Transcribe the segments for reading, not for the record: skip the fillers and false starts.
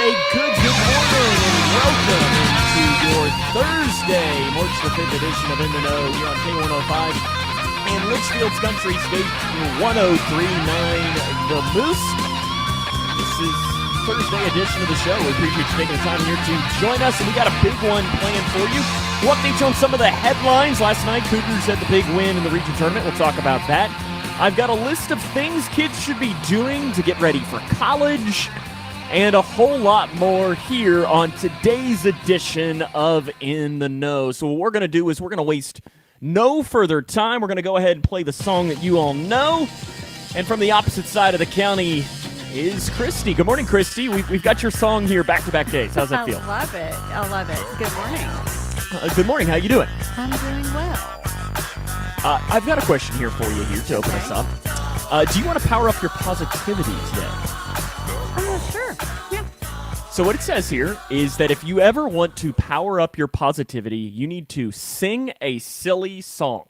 good morning, and welcome to your Thursday, March the 5th edition of In the Know here on K105 and Litchfield's Country State 1039 The Moose. This is Thursday edition of the show. We appreciate you taking the time here to join us, and we got a big one planned for you. We'll update you on some of the headlines. Last night, Cougars had the big win in the region tournament. We'll talk about that. I've got a list of things kids should be doing to get ready for college, and a whole lot more here on today's edition of In the Know. So what we're going to do is we're going to waste no further time. We're going to go ahead and play the song that you all know. And from the opposite side of the county is Christy. Good morning, Christy. We've got your song here back-to-back days. How's that feel? I love it. I love it. Good morning. Good morning. How you doing? I'm doing well. I've got a question here for you here to open us up. Do you want to power up your positivity today? Sure. Yeah. So what it says here is that if you ever want to power up your positivity, you need to sing a silly song.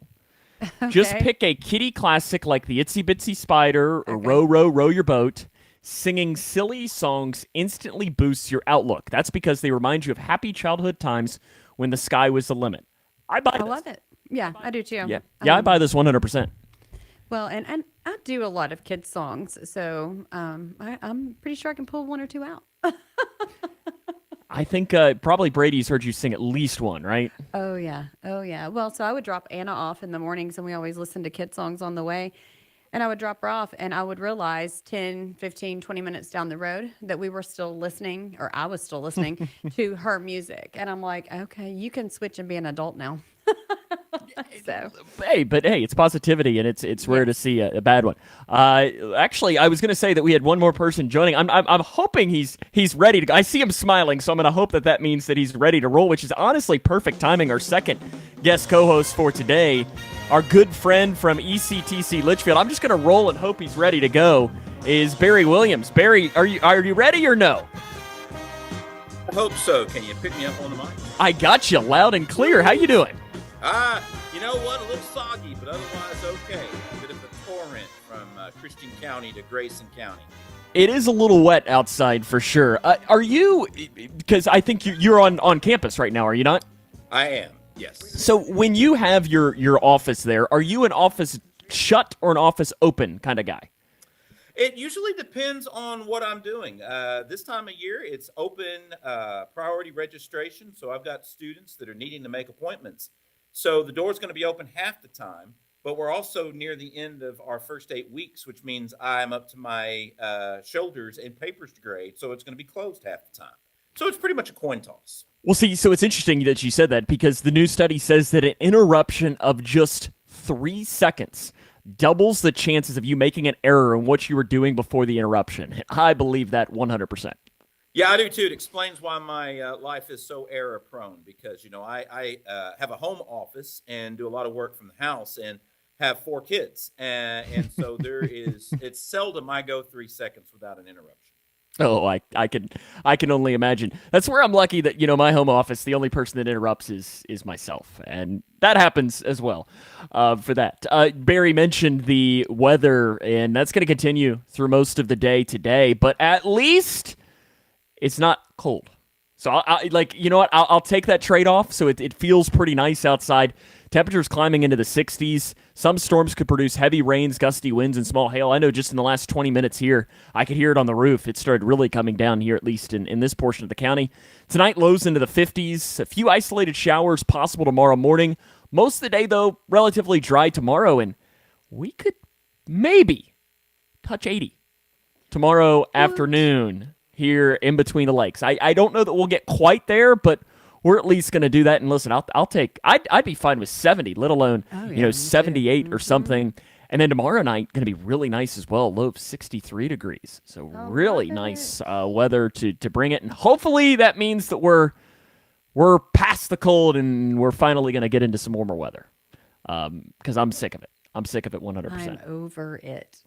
Okay. Just pick a kiddie classic like the Itsy Bitsy Spider or Row, Row, Row Your Boat. Singing silly songs instantly boosts your outlook. That's because they remind you of happy childhood times when the sky was the limit. I love it. Yeah, I do too. Yeah, I buy this 100%. Well, and I do a lot of kids' songs, so I'm pretty sure I can pull one or two out. I think probably Brady's heard you sing at least one, right? Oh, yeah. Well, so I would drop Anna off in the mornings, and we always listen to kid songs on the way. And I would drop her off, and I would realize 10, 15, 20 minutes down the road that we were still listening, or I was still listening, to her music. And I'm like, okay, you can switch and be an adult now. So. Hey, it's positivity, and it's rare to see a bad one. Actually, I was going to say that we had one more person joining. I'm hoping he's ready to go. I see him smiling, so I'm going to hope that means that he's ready to roll, which is honestly perfect timing. Our second guest co-host for today, our good friend from ECTC Litchfield. I'm just going to roll and hope he's ready to go. Is Barry Williams? Barry, are you ready or no? I hope so. Can you pick me up on the mic? I got you loud and clear. How you doing? You know what? A little soggy, but otherwise okay. A bit of a torrent from Christian County to Grayson County. It is a little wet outside for sure. Are you, because I think you're on campus right now, are you not? I am, yes. So when you have your office there, are you an office shut or an office open kind of guy? It usually depends on what I'm doing. This time of year, it's open priority registration, so I've got students that are needing to make appointments. So the door's going to be open half the time, but we're also near the end of our first 8 weeks, which means I'm up to my shoulders in papers to grade, so it's going to be closed half the time. So it's pretty much a coin toss. Well, see, so it's interesting that you said that because the new study says that an interruption of just 3 seconds doubles the chances of you making an error in what you were doing before the interruption. I believe that 100%. Yeah, I do too. It explains why my life is so error prone because, I have a home office and do a lot of work from the house and have 4 kids. And so it's seldom I go 3 seconds without an interruption. Oh, I can only imagine. That's where I'm lucky that, my home office, the only person that interrupts is myself. And that happens as well for that. Barry mentioned the weather, and that's going to continue through most of the day today. But at least it's not cold. So, I'll take that trade-off. So it feels pretty nice outside. Temperatures climbing into the 60s. Some storms could produce heavy rains, gusty winds, and small hail. I know just in the last 20 minutes here, I could hear it on the roof. It started really coming down here, at least in this portion of the county. Tonight, lows into the 50s. A few isolated showers possible tomorrow morning. Most of the day, though, relatively dry tomorrow, and we could maybe touch 80 tomorrow afternoon here in between the lakes. I don't know that we'll get quite there, but we're at least going to do that. And listen, I'd be fine with 70, let alone 78 or something. And then tomorrow night going to be really nice as well, low of 63 degrees. So really nice weather to bring it, and hopefully that means that we're past the cold and we're finally going to get into some warmer weather. Because I'm sick of it. I'm sick of it 100%. I'm over it.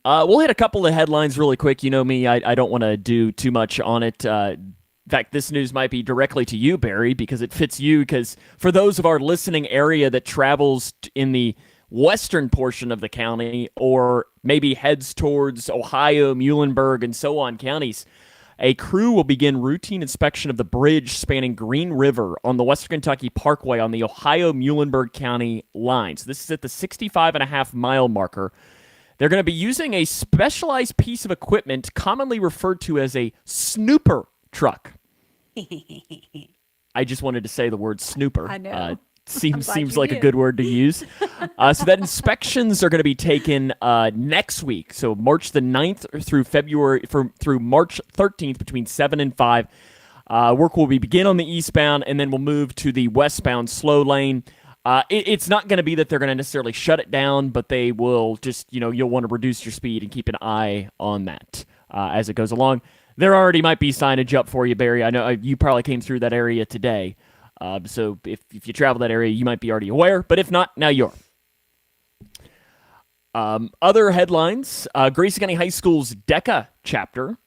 We'll hit a couple of headlines really quick. You know me, I don't want to do too much on it. In fact, this news might be directly to you, Barry, because it fits you. Because for those of our listening area that travels in the western portion of the county or maybe heads towards Ohio, Muhlenberg, and so on counties, A crew will begin routine inspection of the bridge spanning Green River on the Western Kentucky Parkway on the Ohio-Muhlenberg County line. So this is at the 65.5-mile marker. They're going to be using a specialized piece of equipment commonly referred to as a snooper truck. I just wanted to say the word snooper. I know. Seems glad you like a did. good word to use. So that inspections are going to be taken next week. So March the 9th through March 13th between 7 and 5. Work will begin on the eastbound, and then we'll move to the westbound slow lane. It's not going to be that they're going to necessarily shut it down, but they will just, you'll want to reduce your speed and keep an eye on that as it goes along. There already might be signage up for you, Barry. I know you probably came through that area today. So if you travel that area, you might be already aware. But if not, now you're. Other headlines, Grayson County High School's DECA chapter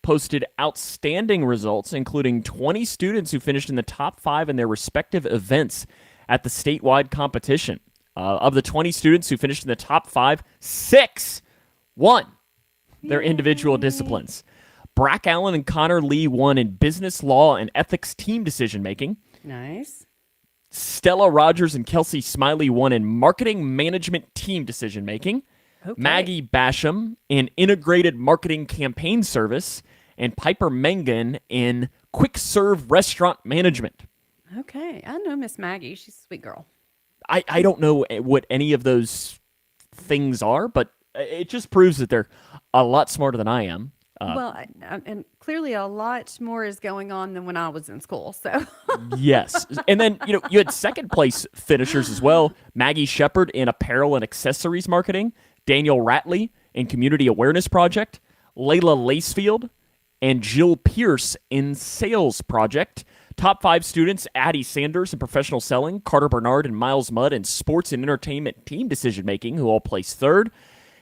posted outstanding results, including 20 students who finished in the top 5 in their respective events at the statewide competition. Of the 20 students who finished in the top 5, 6 won their individual disciplines. Brack Allen and Connor Lee won in business law and ethics team decision making. Nice. Stella Rogers and Kelsey Smiley won in marketing management team decision making. Okay. Maggie Basham in integrated marketing campaign service, and Piper Mengen in quick serve restaurant management. Okay. I know Miss Maggie. She's a sweet girl. I don't know what any of those things are, but it just proves that they're a lot smarter than I am. And clearly a lot more is going on than when I was in school. So Yes. And then, you had second place finishers as well. Maggie Shepard in apparel and accessories marketing, Daniel Ratley in community awareness project, Layla Lacefield and Jill Pierce in sales project. Top 5 students, Addie Sanders in professional selling, Carter Bernard and Miles Mudd in sports and entertainment team decision making, who all placed third.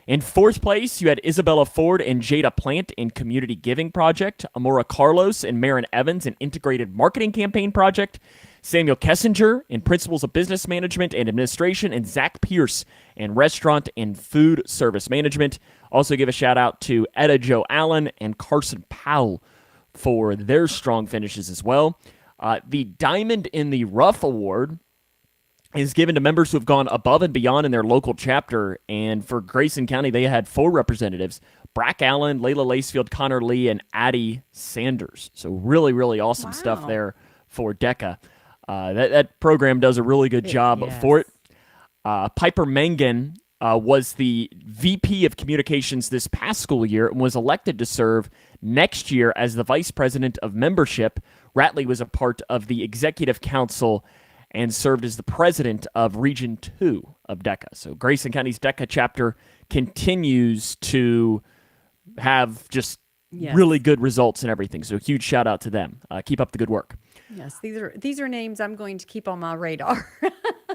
In fourth place, you had Isabella Ford and Jada Plant in Community Giving Project, Amora Carlos and Marin Evans in Integrated Marketing Campaign Project, Samuel Kessinger in Principles of Business Management and Administration, and Zach Pierce in Restaurant and Food Service Management. Also give a shout out to Etta Jo Allen and Carson Powell for their strong finishes as well. The Diamond in the Rough Award is given to members who have gone above and beyond in their local chapter. And for Grayson County, they had 4 representatives: Brack Allen, Layla Lacefield, Connor Lee, and Addie Sanders. So really, really awesome stuff there for DECA. That program does a really good job for it. Piper Mengen was the VP of Communications this past school year and was elected to serve next year as the Vice President of Membership. Ratley was a part of the Executive Council and served as the president of Region 2 of DECA. So Grayson County's DECA chapter continues to have just really good results and everything. So a huge shout out to them. Keep up the good work. Yes, these are names I'm going to keep on my radar.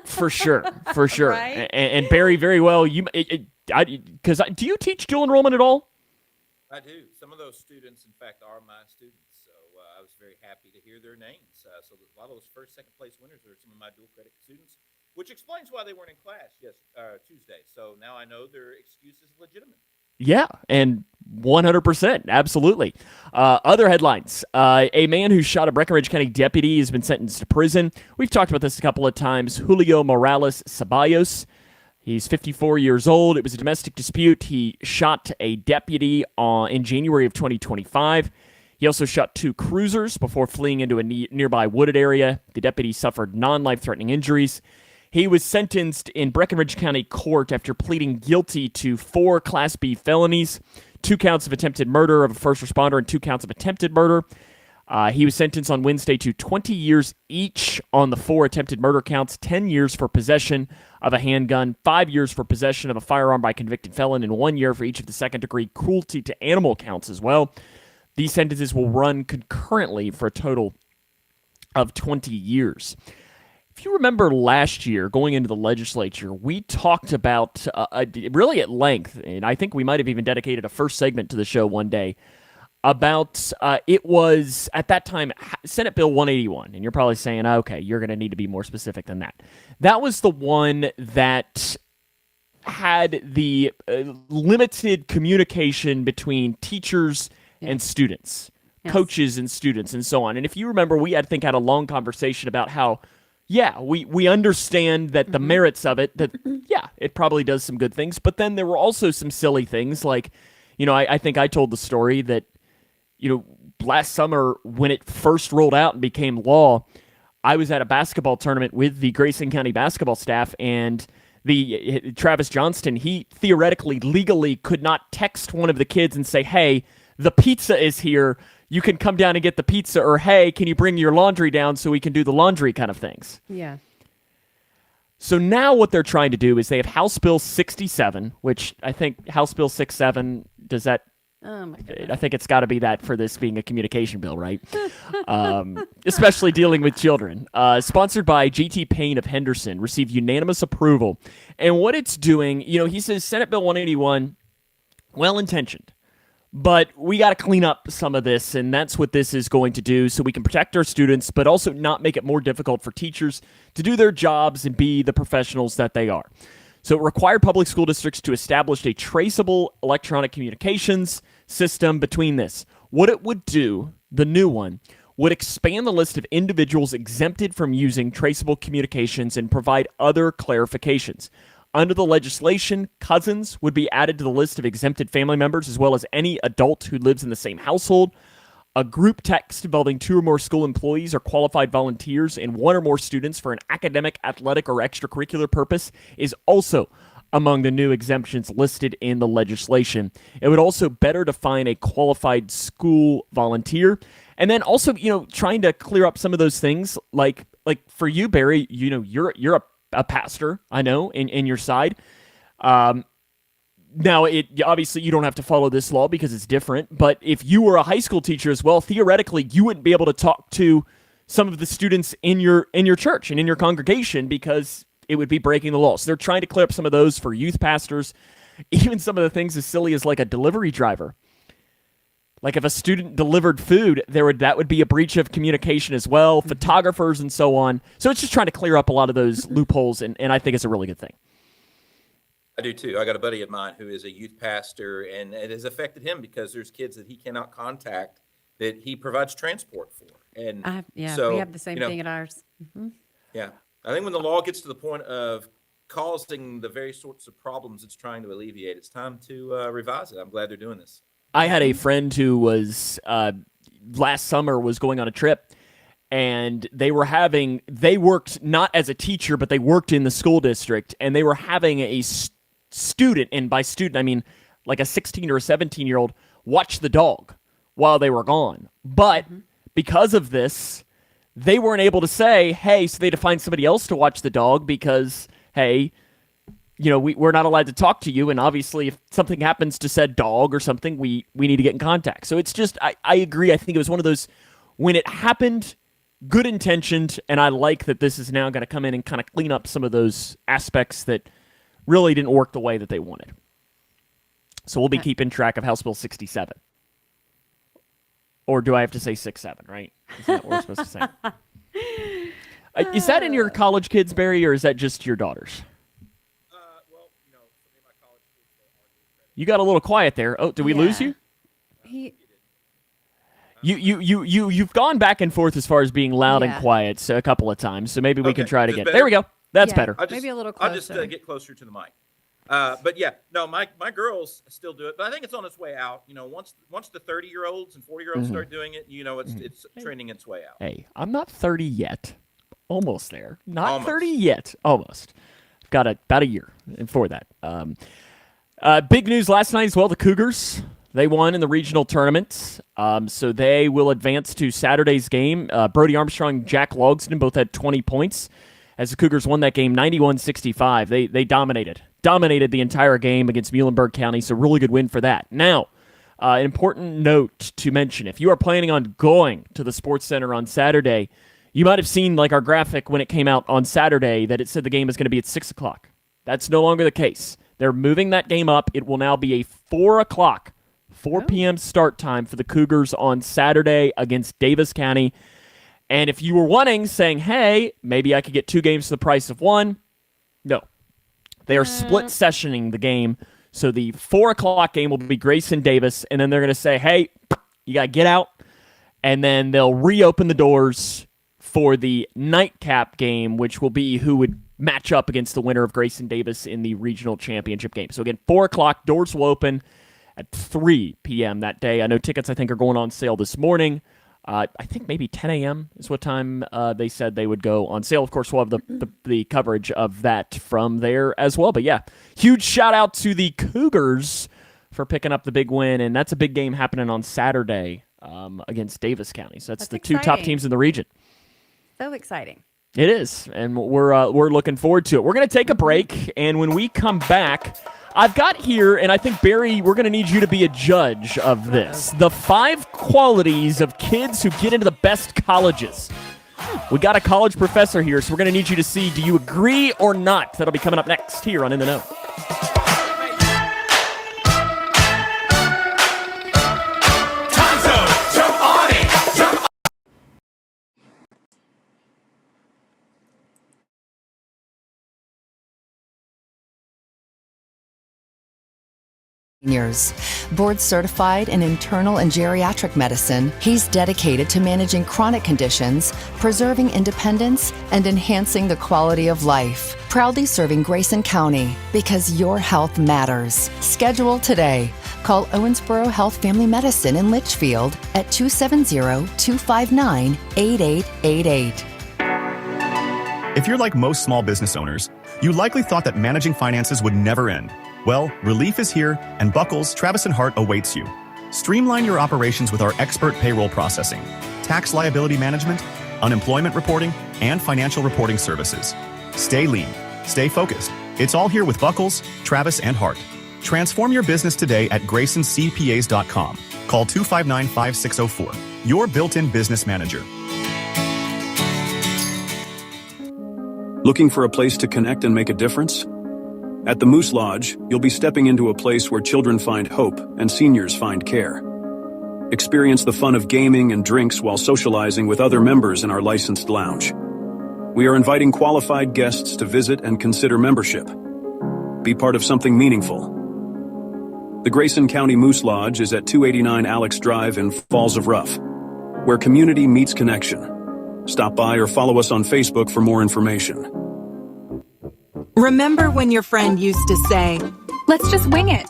For sure, for sure. Right? And Barry, very well. Do you teach dual enrollment at all? I do. Some of those students, in fact, are my students. So I was very happy to hear their names. So a lot of those first, second place winners are some of my dual credit students, which explains why they weren't in class Tuesday. So now I know their excuse is legitimate. Yeah, and 100%, absolutely. Other headlines. A man who shot a Breckenridge County deputy has been sentenced to prison. We've talked about this a couple of times. Julio Morales Ceballos. He's 54 years old. It was a domestic dispute. He shot a deputy in January of 2025. He also shot 2 cruisers before fleeing into a nearby wooded area. The deputy suffered non-life-threatening injuries. He was sentenced in Breckenridge County Court after pleading guilty to 4 Class B felonies, 2 counts of attempted murder of a first responder, and 2 counts of attempted murder. He was sentenced on Wednesday to 20 years each on the 4 attempted murder counts, 10 years for possession of a handgun, 5 years for possession of a firearm by convicted felon, and 1 year for each of the second-degree cruelty to animal counts as well. These sentences will run concurrently for a total of 20 years. If you remember last year, going into the legislature, we talked about, really at length, and I think we might have even dedicated a first segment to the show one day, about, it was, at that time, Senate Bill 181. And you're probably saying, okay, you're going to need to be more specific than that. That was the one that had the limited communication between teachers and students coaches and students and so on. And if you remember, we, I think, had a long conversation about how, yeah, we understand that the merits of it, that, yeah, it probably does some good things. But then there were also some silly things like, I think I told the story that, last summer when it first rolled out and became law, I was at a basketball tournament with the Grayson County basketball staff, and Travis Johnston, he theoretically, legally could not text one of the kids and say, hey, the pizza is here. You can come down and get the pizza, or hey, can you bring your laundry down so we can do the laundry kind of things. Yeah. So now what they're trying to do is they have House Bill 67, which I think House Bill 67, does that, Oh my goodness. I think it's got to be that for this being a communication bill, right? Especially dealing with children. Sponsored by G.T. Payne of Henderson, received unanimous approval. And what it's doing, he says Senate Bill 181, well-intentioned. But we got to clean up some of this, and that's what this is going to do so we can protect our students, but also not make it more difficult for teachers to do their jobs and be the professionals that they are. So it required public school districts to establish a traceable electronic communications system between this. What it would do, the new one, would expand the list of individuals exempted from using traceable communications and provide other clarifications. Under the legislation, cousins would be added to the list of exempted family members, as well as any adult who lives in the same household. A group text involving 2 or more school employees or qualified volunteers and 1 or more students for an academic, athletic, or extracurricular purpose is also among the new exemptions listed in the legislation. It would also better define a qualified school volunteer. And then also, trying to clear up some of those things, like for you, Barry, you're a pastor, I know, in your side. Now, obviously you don't have to follow this law because it's different, but if you were a high school teacher as well, theoretically, you wouldn't be able to talk to some of the students in your church and in your congregation because it would be breaking the law. So they're trying to clear up some of those for youth pastors, even some of the things as silly as like a delivery driver. Like if a student delivered food, that would be a breach of communication as well, photographers and so on. So it's just trying to clear up a lot of those loopholes, and I think it's a really good thing. I do too. I got a buddy of mine who is a youth pastor, and it has affected him because there's kids that he cannot contact that he provides transport for. And so, we have the same thing at ours. Mm-hmm. Yeah. I think when the law gets to the point of causing the very sorts of problems it's trying to alleviate, it's time to revise it. I'm glad they're doing this. I had a friend who was, last summer, was going on a trip, and they worked not as a teacher, but they worked in the school district, and they were having a student, and by student, I mean like a 16 or a 17-year-old, watch the dog while they were gone. But because of this, they weren't able to say, hey, so they had to find somebody else to watch the dog because, hey, we're not allowed to talk to you, and obviously if something happens to said dog or something, we need to get in contact. So it's just, I agree. I think it was one of those, when it happened, good intentioned, and I like that this is now going to come in and kind of clean up some of those aspects that really didn't work the way that they wanted. So we'll be keeping track of House Bill 67. Or do I have to say 67, right? Is that what we're supposed to say? Is that in your college kids, Barry, or is that just your daughters? Well, for me, my college kids, they are. You got a little quiet there. Oh, did we lose you? You've gone back and forth as far as being loud and quiet a couple of times, so maybe we can try it again. There we go. That's better. Maybe a little I'll just closer. get closer to the mic. But yeah, no, my girls still do it, but I think it's on its way out. Once the 30-year-olds and 40-year-olds start doing it, it's trending its way out. Hey, I'm not 30 yet. Almost there. Not Almost. 30 yet. Almost. I've got about a year for that. Big news last night as well. The Cougars, they won in the regional tournament, so they will advance to Saturday's game. Brody Armstrong, Jack Logston both had 20 points as the Cougars won that game 91-65. They dominated the entire game against Muhlenberg County, so really good win for that. Now, an important note to mention, if you are planning on going to the Sports Center on Saturday, you might have seen like our graphic when it came out on Saturday that it said the game is going to be at 6 o'clock. That's no longer the case. They're moving that game up. It will now be a 4 p.m. start time for the Cougars on Saturday against Davis County. And if you were wanting, saying, hey, maybe I could get 2 games for the price of 1, no. They are split sessioning the game. So the 4 o'clock game will be Grayson Davis, and then they're going to say, hey, you got to get out and then they'll reopen the doors for the nightcap game, which will be who would match up against the winner of Grayson Davis in the regional championship game. So again, 4 o'clock, doors will open at 3 p.m. that day. I know tickets, I think, are going on sale this morning. I think maybe 10 a.m. is what time they said they would go on sale. Of course, we'll have the coverage of that from there as well. But yeah, huge shout out to the Cougars for picking up the big win, and that's a big game happening on Saturday against Davis County. So that's the two top exciting. teams in the region. So exciting. It is, and we're looking forward to it. We're going to take a break, and when we come back, I've got here, and I think, Barry, we're going to need you to be a judge of this. The 5 qualities of kids who get into the best colleges. We got a college professor here, so we're going to need you to see, do you agree or not? That'll be coming up next here on In the Know. Years. Board certified in internal and geriatric medicine, he's dedicated to managing chronic conditions, preserving independence, and enhancing the quality of life. Proudly serving Grayson County because your health matters. Schedule today. Call Owensboro Health Family Medicine in Litchfield at 270-259-8888. If you're like most small business owners, you likely thought that managing finances would never end. Well, relief is here, and Buckles, Travis & Hart awaits you. Streamline your operations with our expert payroll processing, tax liability management, unemployment reporting, and financial reporting services. Stay lean. Stay focused. It's all here with Buckles, Travis & Hart. Transform your business today at GraysonCPAs.com. Call 259-5604. Your built-in business manager. Looking for a place to connect and make a difference? At the Moose Lodge, you'll be stepping into a place where children find hope and seniors find care. Experience the fun of gaming and drinks while socializing with other members in our licensed lounge. We are inviting qualified guests to visit and consider membership. Be part of something meaningful. The Grayson County Moose Lodge is at 289 Alex Drive in Falls of Rough, where community meets connection. Stop by or follow us on Facebook for more information. Remember when your friend used to say, "Let's just wing it."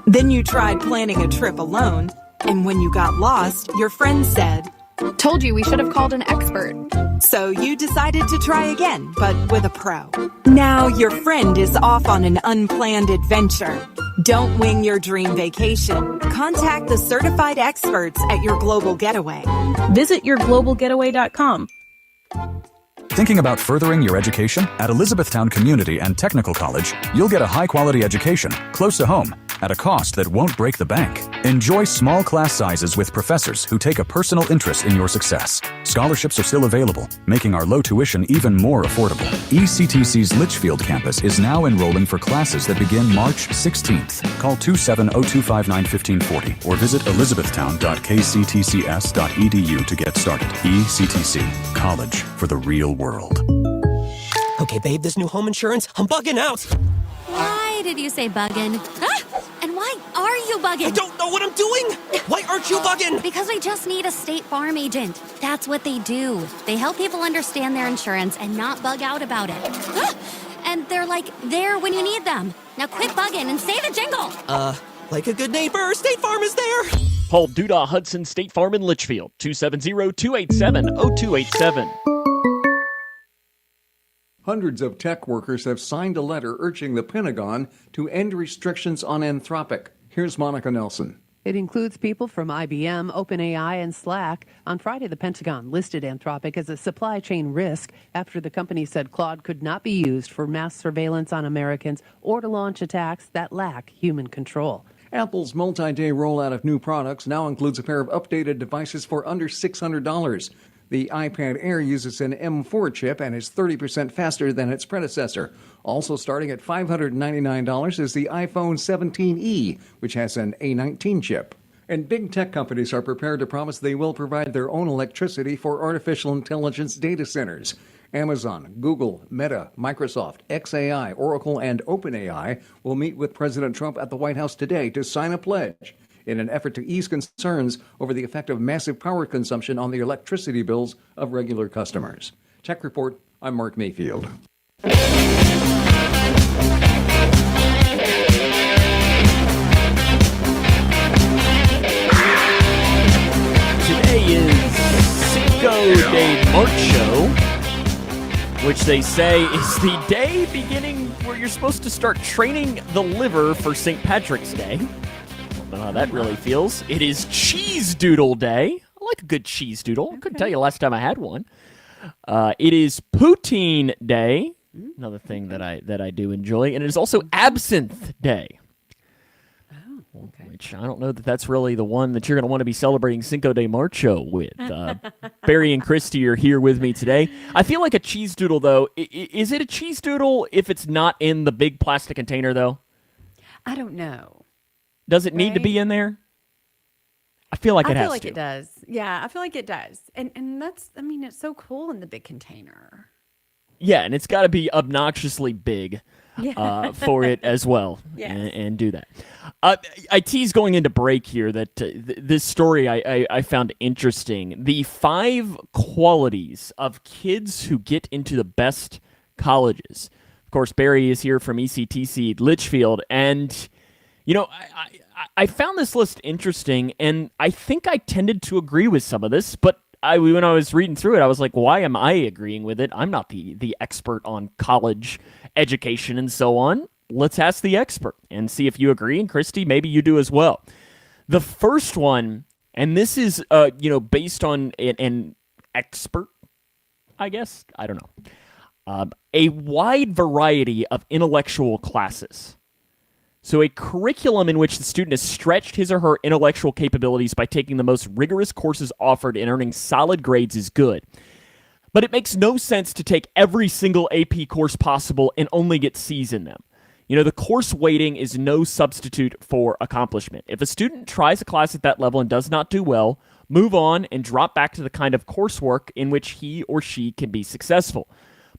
Then you tried planning a trip alone, and when you got lost, your friend said, "Told you we should have called an expert." so you decided to try again, but with a pro. Now your friend is off on an unplanned adventure. Don't wing your dream vacation. Contact the certified experts at Your Global Getaway. Visit yourglobalgetaway.com. Thinking about furthering your education? At Elizabethtown Community and Technical College, you'll get a high-quality education, close to home, at a cost that won't break the bank. Enjoy small class sizes with professors who take a personal interest in your success. Scholarships are still available, making our low tuition even more affordable. ECTC's Litchfield campus is now enrolling for classes that begin March 16th. Call 270-259-1540 or visit elizabethtown.kctcs.edu to get started. ECTC, college for the real world. Okay, babe, this new home insurance, I'm bugging out. Why did you say bugging? Ah! And why are you bugging? I don't know what I'm doing. Why aren't you bugging? Because we just need a State Farm agent. That's what they do. They help people understand their insurance and not bug out about it. Ah! And they're like there when you need them. Now quit bugging and say the jingle. Like a good neighbor, State Farm is there. Paul Duda Hudson State Farm in Litchfield, 270-287-0287. Hundreds of tech workers have signed a letter urging the Pentagon to end restrictions on Anthropic. Here's Monica Nelson. It includes people from IBM, OpenAI, and Slack. On Friday, the Pentagon listed Anthropic as a supply chain risk after the company said Claude could not be used for mass surveillance on Americans or to launch attacks that lack human control. Apple's multi-day rollout of new products now includes a pair of updated devices for under $600. The iPad Air uses an M4 chip and is 30% faster than its predecessor. Also starting at $599 is the iPhone 17e, which has an A19 chip. And big tech companies are prepared to promise they will provide their own electricity for artificial intelligence data centers. Amazon, Google, Meta, Microsoft, xAI, Oracle, and OpenAI will meet with President Trump at the White House today to sign a pledge. in an effort to ease concerns over the effect of massive power consumption on the electricity bills of regular customers. Tech Report, I'm Mark Mayfield. Today is Cinco de Marcho, which they say is the day beginning where you're supposed to start training the liver for St. Patrick's Day. I don't know how that really feels. It is Cheese Doodle Day. I like a good cheese doodle. I couldn't tell you last time I had one. It is Poutine Day, another thing that I do enjoy, and it is also Absinthe Day. Which I don't know that that's really the one that you're going to want to be celebrating Cinco de Marcho with. Barry and Christy are here with me today. I feel like a cheese doodle, though. Is it a cheese doodle if it's not in the big plastic container, though? I don't know. Does it need to be in there? I feel like it has to. I feel like it does. Yeah, I feel like it does. And that's, I mean, it's so cool in the big container. Yeah, and it's got to be obnoxiously big. For it as well, and do that. I tease going into break here that this story I found interesting. The 5 qualities of kids who get into the best colleges. Of course, Barry is here from ECTC Litchfield, and you know I found this list interesting, and I think I tended to agree with some of this, but when I was reading through it, I was like, why am I agreeing with it? I'm not the expert on college education and so on. Let's ask the expert and see if you agree. And Christy, maybe you do as well. The first one, and this is based on an expert, I guess. I don't know. A wide variety of intellectual classes. So a curriculum in which the student has stretched his or her intellectual capabilities by taking the most rigorous courses offered and earning solid grades is good. But it makes no sense to take every single AP course possible and only get C's in them. You know, the course weighting is no substitute for accomplishment. If a student tries a class at that level and does not do well, move on and drop back to the kind of coursework in which he or she can be successful.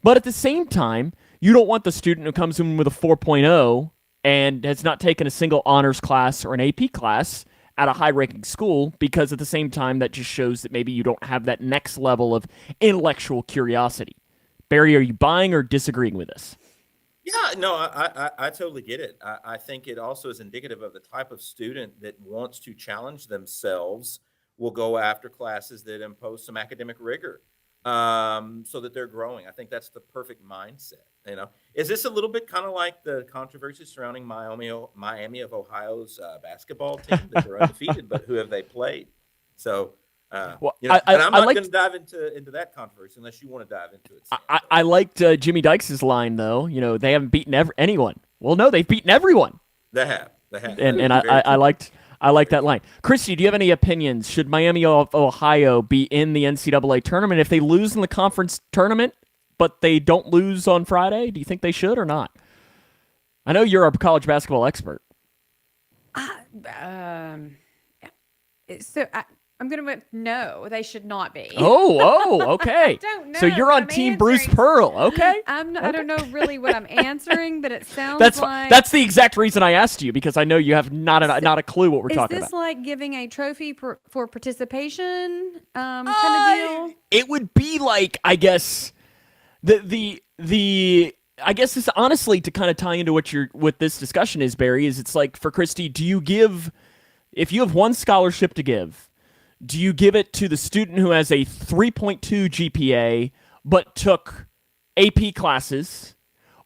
But at the same time, you don't want the student who comes in with a 4.0 and has not taken a single honors class or an AP class at a high-ranking school, because at the same time, that just shows that maybe you don't have that next level of intellectual curiosity. Barry, are you buying or disagreeing with this? Yeah, no, I totally get it. I think it also is indicative of the type of student that wants to challenge themselves, will go after classes that impose some academic rigor, so that they're growing. I think that's the perfect mindset. You know, is this a little bit kind of like the controversy surrounding Miami of Ohio's basketball team, that they're undefeated, but who have they played? So, I'm not going to dive into that controversy unless you want to dive into it. Sam, I liked Jimmy Dykes' line, though. You know, they haven't beaten anyone. Well, no, they've beaten everyone. They have. And I liked that line. Christy, do you have any opinions? Should Miami of Ohio be in the NCAA tournament if they lose in the conference tournament, but they don't lose on Friday? Do you think they should or not? I know you're a college basketball expert. I'm going to no, they should not be. Okay. I don't know. So you're on Team Bruce Pearl, okay? I don't know really what I'm answering, but it sounds like that's the exact reason I asked you, because I know you have not a clue what we're talking about. Is this like giving a trophy for participation kind of deal? It would be like, I guess, I guess this, honestly, to kind of tie into what this discussion is, Barry, is it's like, for Christy, if you have one scholarship to give, do you give it to the student who has a 3.2 GPA but took AP classes,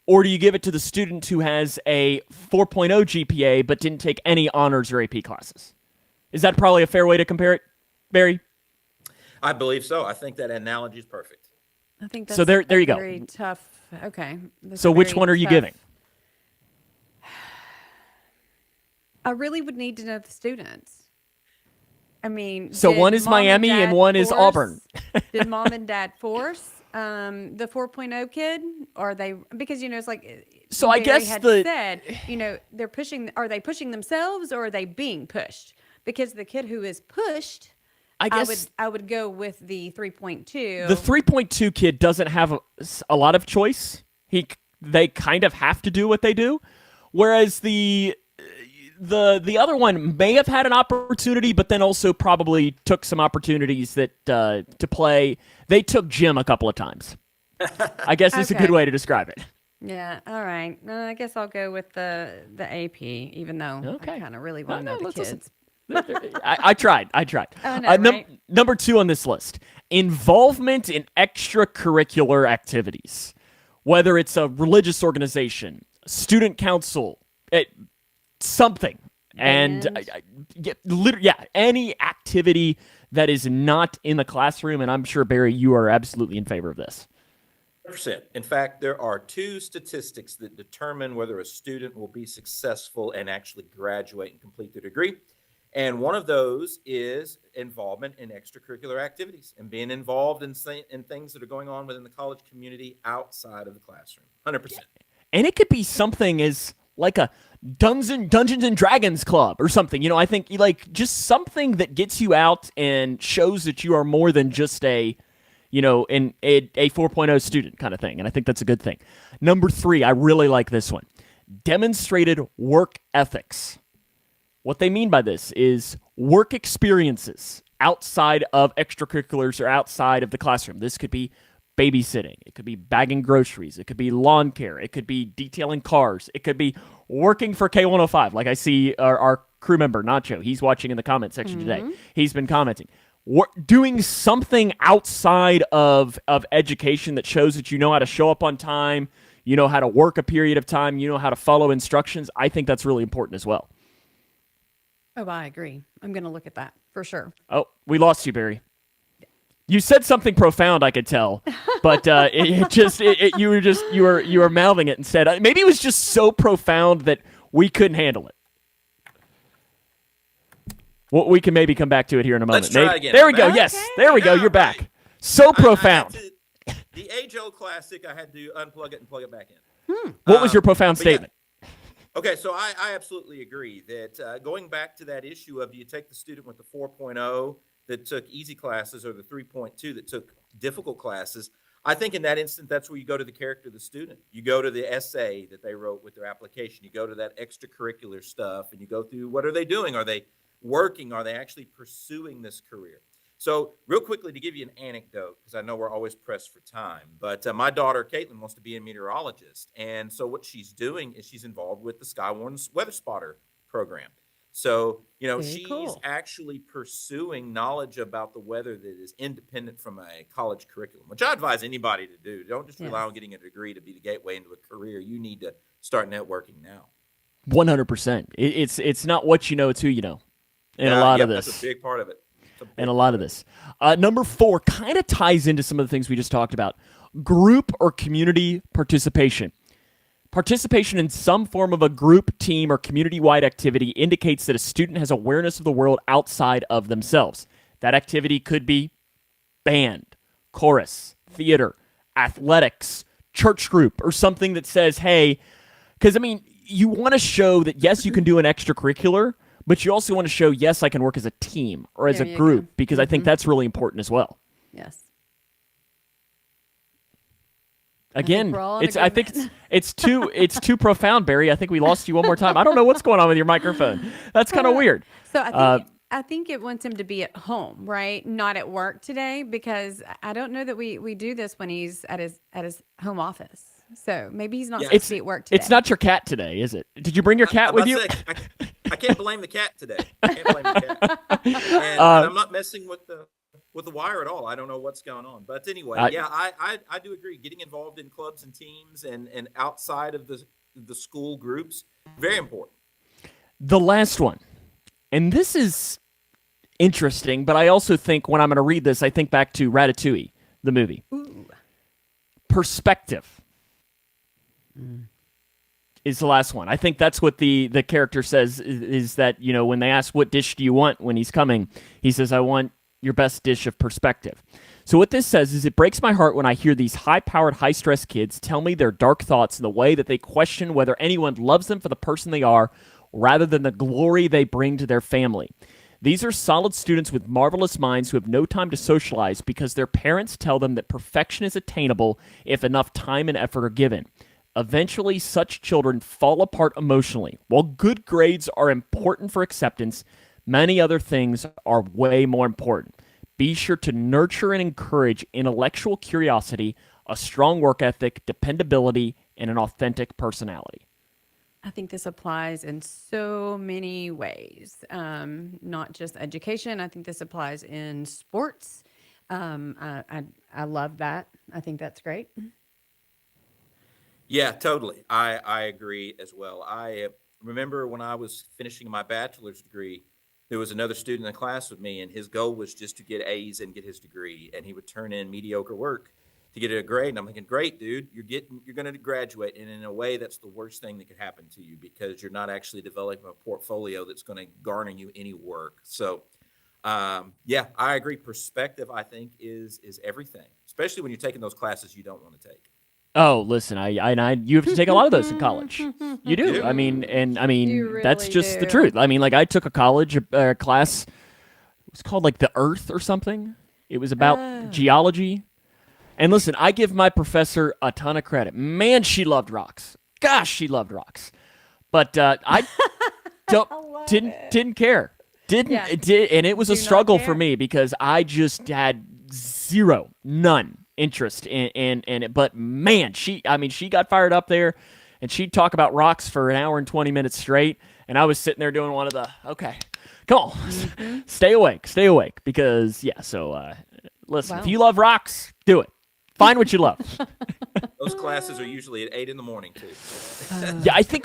or do you give it to the student who has a 4.0 GPA but didn't take any honors or AP classes? Is that probably a fair way to compare it, Barry? I believe so. I think that analogy is perfect. I think that's so. There you go. Very tough. Okay. So which one are you giving? I really would need to know the students. I mean, so one is Miami and one is Auburn. Did mom and dad force the 4.0 kid? Or they, because, you know, it's like, so I guess said, you know, they're pushing, are they pushing themselves or are they being pushed? Because the kid who is pushed, I guess I would go with the 3.2. The 3.2 kid doesn't have a lot of choice. They kind of have to do what they do. Whereas the the other one may have had an opportunity, but then also probably took some opportunities that to play. They took gym a couple of times. I guess is a good way to describe it. Yeah. All right. I guess I'll go with the AP, even though I kind of really want to know the kids. I tried. Oh, no, right? Number 2 on this list: involvement in extracurricular activities, whether it's a religious organization, student council, something, and any activity that is not in the classroom. And I'm sure, Barry, you are absolutely in favor of this. 100%. In fact, there are 2 statistics that determine whether a student will be successful and actually graduate and complete their degree. And one of those is involvement in extracurricular activities and being involved in things that are going on within the college community outside of the classroom. 100%. And it could be something as like a Dungeons and Dragons club or something. You know, I think just something that gets you out and shows that you are more than just a 4.0 student kind of thing. And I think that's a good thing. Number 3, I really like this one. Demonstrated work ethics. What they mean by this is work experiences outside of extracurriculars or outside of the classroom. This could be babysitting. It could be bagging groceries. It could be lawn care. It could be detailing cars. It could be working for K105. Like I see our crew member, Nacho. He's watching in the comment section today. He's been commenting. Doing something outside of education that shows that you know how to show up on time, you know how to work a period of time, you know how to follow instructions. I think that's really important as well. Oh, I agree. I'm going to look at that for sure. Oh, we lost you, Barry. You said something profound, I could tell, but you were mouthing it and said maybe it was just so profound that we couldn't handle it. Well, we can maybe come back to it here in a moment. Let's try again. There we go. Okay. Yes, there we go. You're back. So profound. The age-old classic. I had to unplug it and plug it back in. What was your profound statement? Yeah. Okay, so I absolutely agree that going back to that issue of, do you take the student with the 4.0 that took easy classes or the 3.2 that took difficult classes? I think in that instant, that's where you go to the character of the student. You go to the essay that they wrote with their application. You go to that extracurricular stuff, and you go through, what are they doing? Are they working? Are they actually pursuing this career? So real quickly, to give you an anecdote, because I know we're always pressed for time, but my daughter, Caitlin, wants to be a meteorologist. And so what she's doing is she's involved with the Skywarn Weather Spotter program. So, she's actually pursuing knowledge about the weather that is independent from a college curriculum, which I advise anybody to do. Don't just rely on getting a degree to be the gateway into a career. You need to start networking now. 100%. It's not what you know, it's who you know. And a lot of this. That's a big part of it. And a lot of this. Number 4 kind of ties into some of the things we just talked about. Group or community participation. Participation in some form of a group, team, or community-wide activity indicates that a student has awareness of the world outside of themselves. That activity could be band, chorus, theater, athletics, church group, or something that says, hey, because, you want to show that, yes, you can do an extracurricular, but you also want to show, yes, I can work as a team or as a group, because I think that's really important as well. Yes. Again, I think it's too profound, Barry. I think we lost you one more time. I don't know what's going on with your microphone. That's kind of weird. So I think it wants him to be at home, right? Not at work today, because I don't know that we do this when he's at his home office. So maybe he's not supposed to be at work today. It's not your cat today, is it? Did you bring your cat with you? I can't blame the cat today. I can't blame the cat. And I'm not messing with the wire at all. I don't know what's going on. But anyway, I do agree. Getting involved in clubs and teams and outside of the school groups, very important. The last one, and this is interesting, but I also think when I'm going to read this, I think back to Ratatouille, the movie. Ooh. Perspective is the last one. I think that's what the character says is that, when they ask what dish do you want when he's coming, he says, I want your best dish of perspective. So what this says is, it breaks my heart when I hear these high-powered, high-stress kids tell me their dark thoughts in the way that they question whether anyone loves them for the person they are rather than the glory they bring to their family. These are solid students with marvelous minds who have no time to socialize because their parents tell them that perfection is attainable if enough time and effort are given. Eventually, such children fall apart emotionally. While good grades are important for acceptance, many other things are way more important. Be sure to nurture and encourage intellectual curiosity, a strong work ethic, dependability, and an authentic personality. I think this applies in so many ways, not just education. I think this applies in sports. I love that. I think that's great. Yeah, totally. I agree as well. I remember when I was finishing my bachelor's degree, there was another student in the class with me, and his goal was just to get A's and get his degree, and he would turn in mediocre work to get a grade. And I'm thinking, great, dude, you're going to graduate, and in a way, that's the worst thing that could happen to you because you're not actually developing a portfolio that's going to garner you any work. So, yeah, I agree. Perspective, I think, is everything, especially when you're taking those classes you don't want to take. Oh, listen, you have to take a lot of those in college. You do. I mean, You that's really just the do. truth. I mean, like I took a college class. It was called like the Earth or something. It was about geology. And listen, I give my professor a ton of credit. Man, she loved rocks. Gosh, she loved rocks. But I didn't care. Yeah. And it was a Do not struggle for care? me because I just had none interest in it. But man, she got fired up there, and she'd talk about rocks for an hour and 20 minutes straight, and I was sitting there doing one of the, okay, come on, Mm-hmm. stay awake, because yeah. So listen, Wow. if you love rocks, do it. Find what you love. Those classes are usually at 8 in the morning too. Yeah, I think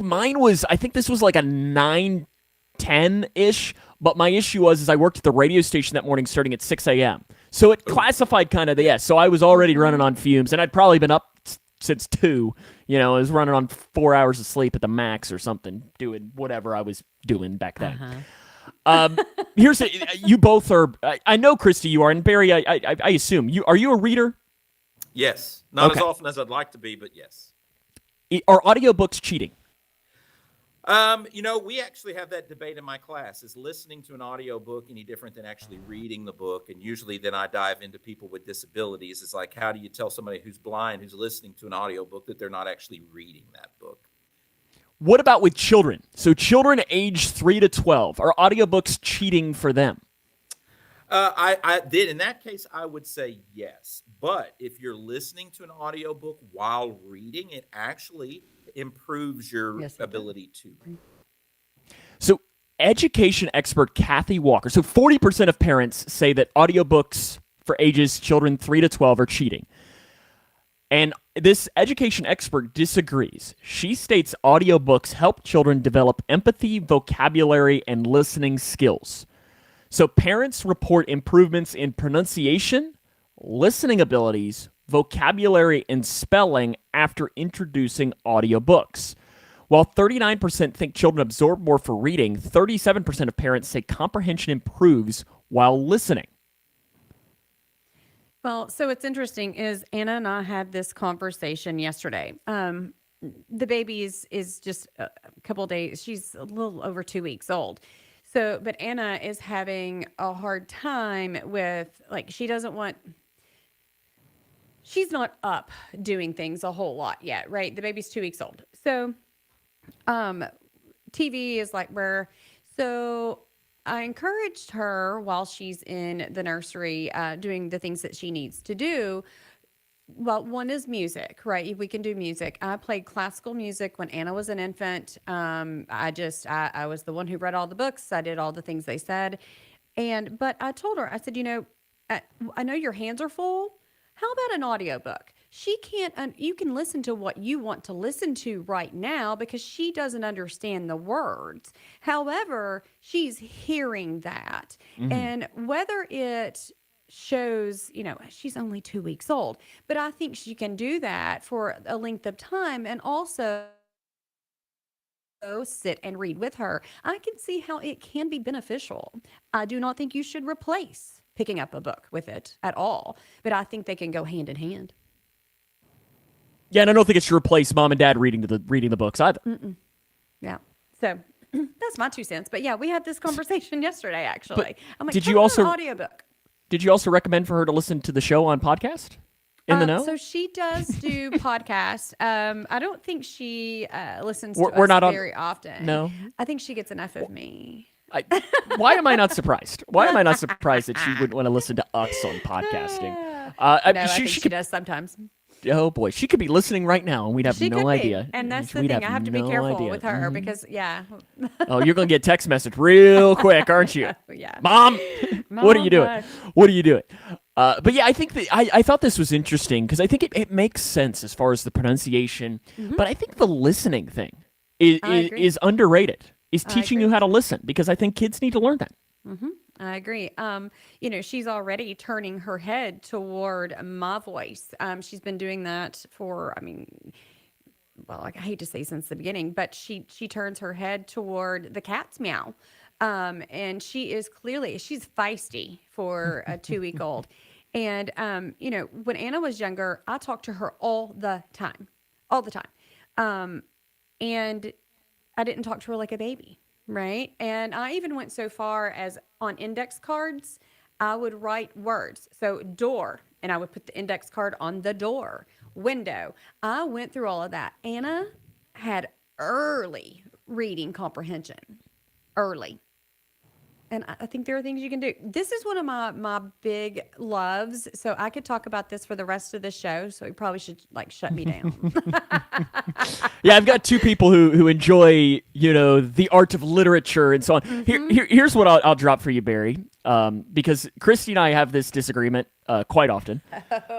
this was like a 9:10-ish, but my issue was I worked at the radio station that morning starting at 6 a.m. So it classified kind of so I was already running on fumes, and I'd probably been up since 2. I was running on 4 hours of sleep at the max or something, doing whatever I was doing back then. You both are, I know, Christy, you are, and Barry, I assume, are you a reader? Yes, not Okay. as often as I'd like to be, but yes. Are audiobooks cheating? We actually have that debate in my class. Is listening to an audiobook any different than actually reading the book? And usually then I dive into people with disabilities. It's like, how do you tell somebody who's blind, who's listening to an audiobook, that they're not actually reading that book? What about with children? So children age 3 to 12, are audiobooks cheating for them? I did. In that case, I would say yes. But if you're listening to an audiobook while reading, it actually improves your ability to read. So education expert Kathy Walker. So 40% of parents say that audiobooks for children 3 to 12 are cheating. And this education expert disagrees. She states audiobooks help children develop empathy, vocabulary, and listening skills. So parents report improvements in pronunciation, listening abilities, vocabulary, and spelling after introducing audiobooks. While 39% think children absorb more for reading, 37% of parents say comprehension improves while listening. Well, so what's interesting is Anna and I had this conversation yesterday. The baby is just a couple days. She's a little over 2 weeks old. So, but Anna is having a hard time with, like, she's not up doing things a whole lot yet, right? The baby's 2 weeks old. So, TV is like so I encouraged her while she's in the nursery, doing the things that she needs to do. Well, one is music, right? We can do music. I played classical music when Anna was an infant. I was the one who read all the books. I did all the things they said. But I told her, I said, I know your hands are full. How about an audiobook? She can't, you can listen to what you want to listen to right now because she doesn't understand the words. However, she's hearing that. Mhm. And whether it shows, she's only 2 weeks old, but I think she can do that for a length of time and also sit and read with her. I can see how it can be beneficial. I do not think you should replace picking up a book with it at all, but I think they can go hand in hand. Yeah, and I don't think it should replace mom and dad reading the books either. Mm-mm. Yeah. So that's my 2 cents. But yeah, we had this conversation yesterday, actually. I'm like, did "Tell you her also- an audiobook? Did you also recommend for her to listen to the show on podcast? in the know? So she does do podcasts. I don't think she listens to We're us not on- very often. No. I think she gets enough of me. Why am I not surprised? Why am I not surprised that she wouldn't want to listen to us on podcasting? No, I think she could, does sometimes. oh boy, she could be listening right now, and we'd have She no could be. idea. And that's the We'd thing. I have to be no careful idea. with her Mhm. because, yeah. Oh, you're gonna get a text message real quick, aren't you? Yeah. Mom, what are you doing? Mom, What are you doing? But yeah, I think that I thought this was interesting because I think it makes sense as far as the pronunciation, but I think the listening thing is underrated. Is teaching you how to listen, because I think kids need to learn that. I agree. She's already turning her head toward my voice. She's been doing that for, I hate to say since the beginning, but she turns her head toward the cat's meow. And she's feisty for a 2-week-old. And, when Anna was younger, I talked to her all the time. And I didn't talk to her like a baby, right? And I even went so far as on index cards, I would write words. So door, and I would put the index card on the door. Window. I went through all of that. Anna had early reading comprehension. Early. And I think there are things you can do. This is one of my big loves. So I could talk about this for the rest of the show. So you probably should shut me down. Yeah, I've got two people who enjoy, the art of literature and so on. Here's what I'll drop for you, Barry, because Christy and I have this disagreement quite often,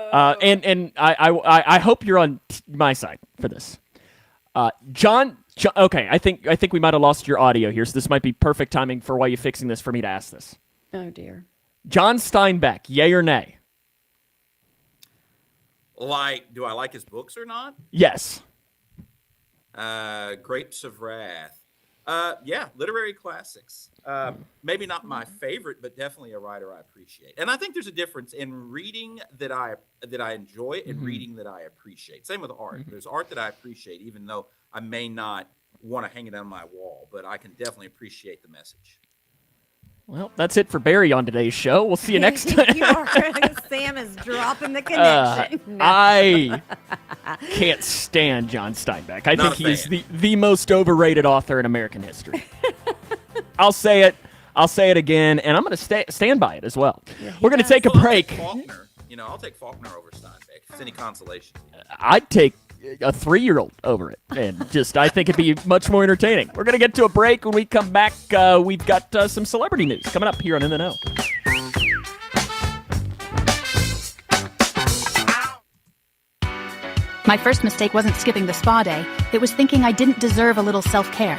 and I hope you're on my side for this. John, okay, I think we might have lost your audio here, so this might be perfect timing for while you're fixing this for me to ask this. Oh dear. John Steinbeck, yay or nay? Do I like his books or not? Yes. Grapes of Wrath. Yeah, literary classics. Maybe not my favorite, but definitely a writer I appreciate. And I think there's a difference in reading that I enjoy and reading that I appreciate. Same with art. There's art that I appreciate, even though I may not want to hang it on my wall, but I can definitely appreciate the message. Well, that's it for Barry on today's show. We'll see you next time. Sam is dropping the connection. I can't stand John Steinbeck. I think he's the most overrated author in American history. I'll say it again, and I'm going to stand by it as well. Yeah, we're going to take a break. Faulkner. I'll take Faulkner over Steinbeck. If it's any consolation. I'd take a 3-year-old over it, and I think it'd be much more entertaining. We're going to get to a break. When we come back, we've got some celebrity news coming up here on In the Know. My first mistake wasn't skipping the spa day. It was thinking I didn't deserve a little self-care.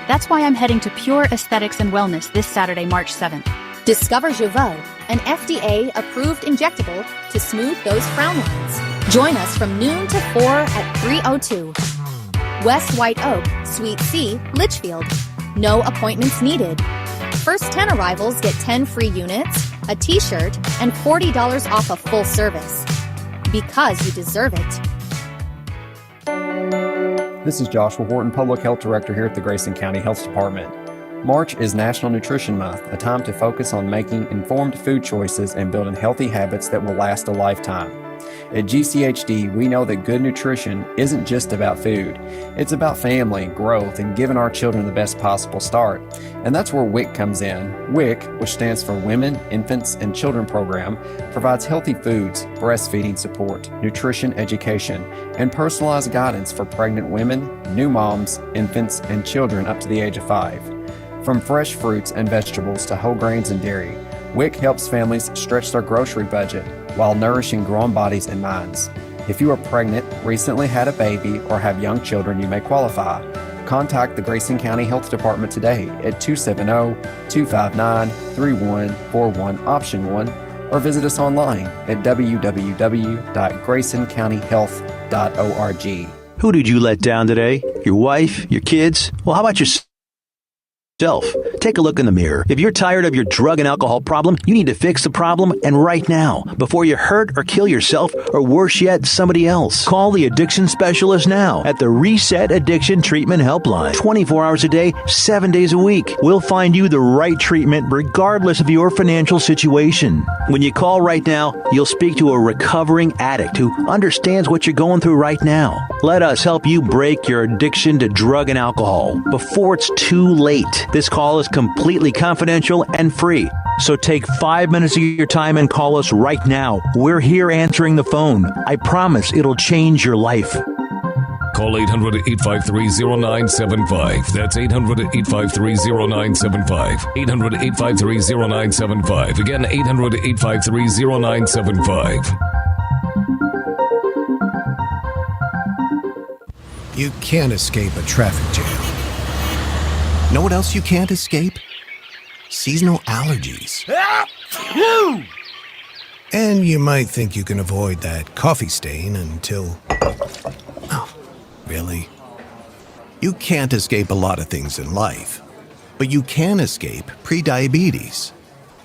That's why I'm heading to Pure Aesthetics and Wellness this Saturday, March 7th. Discover Jeuveau, an FDA-approved injectable to smooth those frown lines. Join us from noon to 4 at 302 West White Oak, Suite C, Litchfield. No appointments needed. First 10 arrivals get 10 free units, a t-shirt, and $40 off a full service. Because you deserve it. This is Joshua Horton, Public Health Director here at the Grayson County Health Department. March is National Nutrition Month, a time to focus on making informed food choices and building healthy habits that will last a lifetime. At GCHD, we know that good nutrition isn't just about food. It's about family, growth, and giving our children the best possible start. And that's where WIC comes in. WIC, which stands for Women, Infants, and Children Program, provides healthy foods, breastfeeding support, nutrition education, and personalized guidance for pregnant women, new moms, infants, and children up to the age of 5. From fresh fruits and vegetables to whole grains and dairy, WIC helps families stretch their grocery budget while nourishing growing bodies and minds. If you are pregnant, recently had a baby, or have young children, you may qualify. Contact the Grayson County Health Department today at 270-259-3141 option 1, or visit us online at www.graysoncountyhealth.org. Who did you let down today? Your wife? Your kids? Well, how about yourself? Take Take a look in the mirror. If you're tired of your drug and alcohol problem, you need to fix the problem, and right now, before you hurt or kill yourself, or worse yet, somebody else. Call the addiction specialist now at the Reset Addiction Treatment Helpline. 24 hours a day, 7 days a week. We'll find you the right treatment regardless of your financial situation. When you call right now, you'll speak to a recovering addict who understands what you're going through right now. Let us help you break your addiction to drug and alcohol before it's too late. This call is completely confidential and free. So take 5 minutes of your time and call us right now. We're here answering the phone. I promise it'll change your life. Call 800-853-0975. That's 800-853-0975. 800-853-0975. Again, 800-853-0975. You can't escape a traffic jam. Know what else you can't escape? Seasonal allergies. And you might think you can avoid that coffee stain until... Oh, really? You can't escape a lot of things in life, but you can escape prediabetes.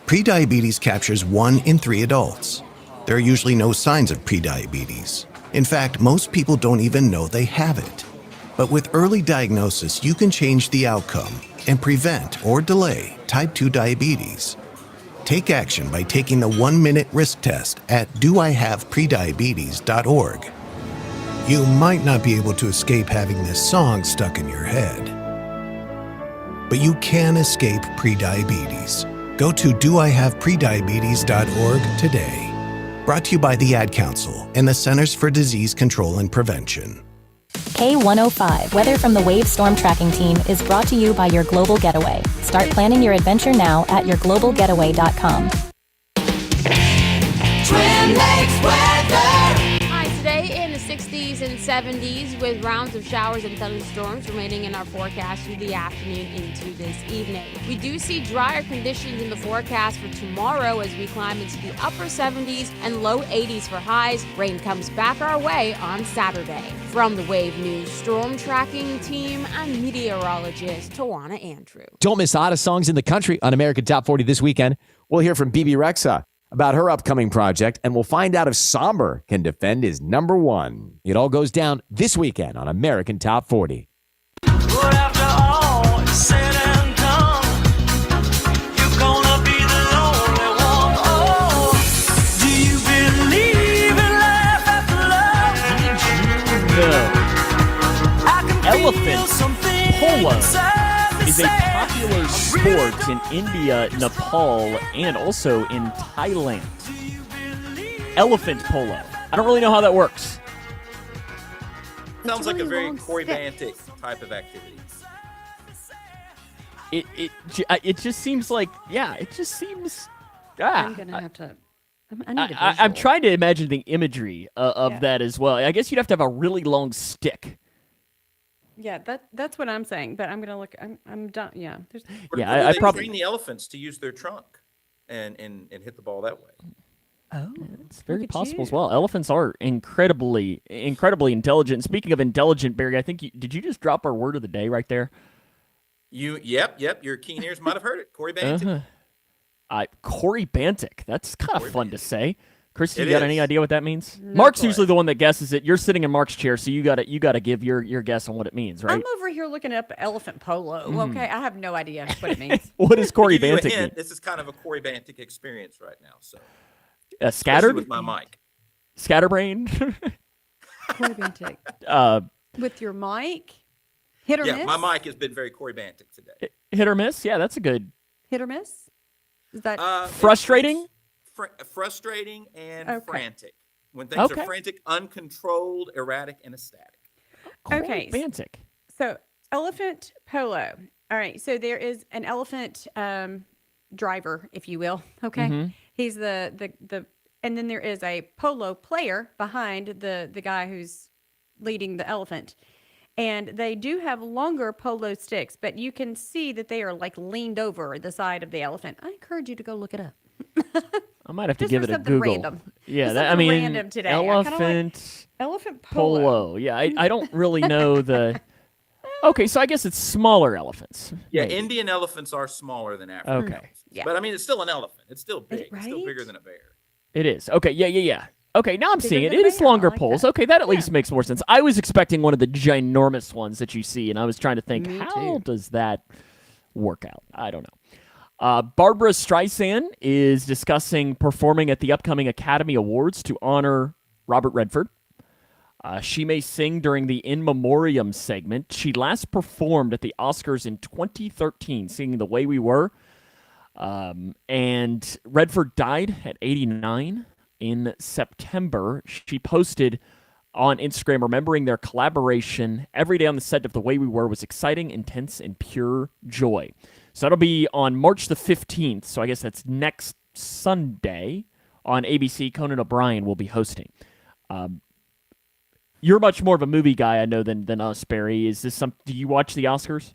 Prediabetes captures 1 in 3 adults. There are usually no signs of prediabetes. In fact, most people don't even know they have it. But with early diagnosis, you can change the outcome and prevent or delay type 2 diabetes. Take action by taking the 1-minute risk test at doihaveprediabetes.org. You might not be able to escape having this song stuck in your head, but you can escape prediabetes. Go to doihaveprediabetes.org today. Brought to you by the Ad Council and the Centers for Disease Control and Prevention. K105, Weather from the Wave Storm Tracking Team, is brought to you by Your Global Getaway. Start planning your adventure now at yourglobalgetaway.com. Twin Lakes weather. Hi, today in the 60s and 70s with rounds of showers and thunderstorms remaining in our forecast through the afternoon into this evening. We do see drier conditions in the forecast for tomorrow as we climb into the upper 70s and low 80s for highs. Rain comes back our way on Saturday. From the Wave News Storm Tracking Team, I'm meteorologist Tawana Andrew. Don't miss hottest songs in the country on American Top 40 this weekend. We'll hear from BB Rexa about her upcoming project, and we'll find out if Somber can defend his number 1. It all goes down this weekend on American Top 40. Elephant polo is a popular sport in India, Nepal, and also in Thailand. Elephant polo. I don't really know how that works. Sounds like a very Corey Bantic type of activity. It just seems like, yeah, it just seems... I'm going to have to... I need a I'm trying to imagine the imagery of that as well. I guess you'd have to have a really long stick. Yeah, that's what I'm saying. But I'm gonna look. I'm done. Yeah. I probably train the elephants to use their trunk and hit the ball that way. Oh, it's very possible as well. Elephants are incredibly intelligent. Speaking of intelligent, Barry, I think did you just drop our word of the day right there? Yep. Your keen ears might have heard it. Corey Bantic. Corey Bantic. That's kind of fun to say. Christy, It you got is. any idea what that means? No Mark's clue. usually the one that guesses it. You're sitting in Mark's chair, so you gotta give your guess on what it means, right? I'm over here looking up elephant polo. Mhm. Okay, I have no idea what it means. What does Corey To give you a Bantic hint, mean? This is kind of a Corey Bantic experience right now. So Scattered? Especially with my mic. Scatterbrain? Corey Bantic. With your mic, hit or Yeah, miss. my mic has been very Corey Bantic today. Hit or miss? Yeah, that's a good. Hit or miss. Is that Frustrating? Frustrating and Okay. frantic. When things Okay. are frantic, uncontrolled, erratic, and ecstatic. okay? Bantic. So elephant polo. All right. So there is an elephant driver, if you will. Okay. Mhm. He's the and then there is a polo player behind the guy who's leading the elephant. And they do have longer polo sticks, but you can see that they are like leaned over the side of the elephant. I encourage you to go look it up. I might have to Just give for it a something Google. random. Yeah, Just I something mean, random today. I kinda like elephant elephant polo. Yeah, I don't really know the. Okay, so I guess it's smaller elephants. Yeah, maybe. Indian elephants are smaller than African Okay. elephants. Yeah. But I mean, it's still an elephant. It's still big. It's still right? bigger than a bear. It is. Okay, yeah. Okay, now I'm Bigger seeing it. than It a is bear. I longer like poles. that. Okay, that at least makes more sense. I was expecting one of the ginormous ones that you see, and I was trying to think, Me how too. does that work out? I don't know. Barbara Streisand is discussing performing at the upcoming Academy Awards to honor Robert Redford. She may sing during the In Memoriam segment. She last performed at the Oscars in 2013, singing The Way We Were. And Redford died at 89 in September. She posted on Instagram, remembering their collaboration. Every day on the set of The Way We Were was exciting, intense, and pure joy. So that'll be on March the 15th. So I guess that's next Sunday on ABC. Conan O'Brien will be hosting. You're much more of a movie guy, I know, than us, Barry. Is this do you watch the Oscars?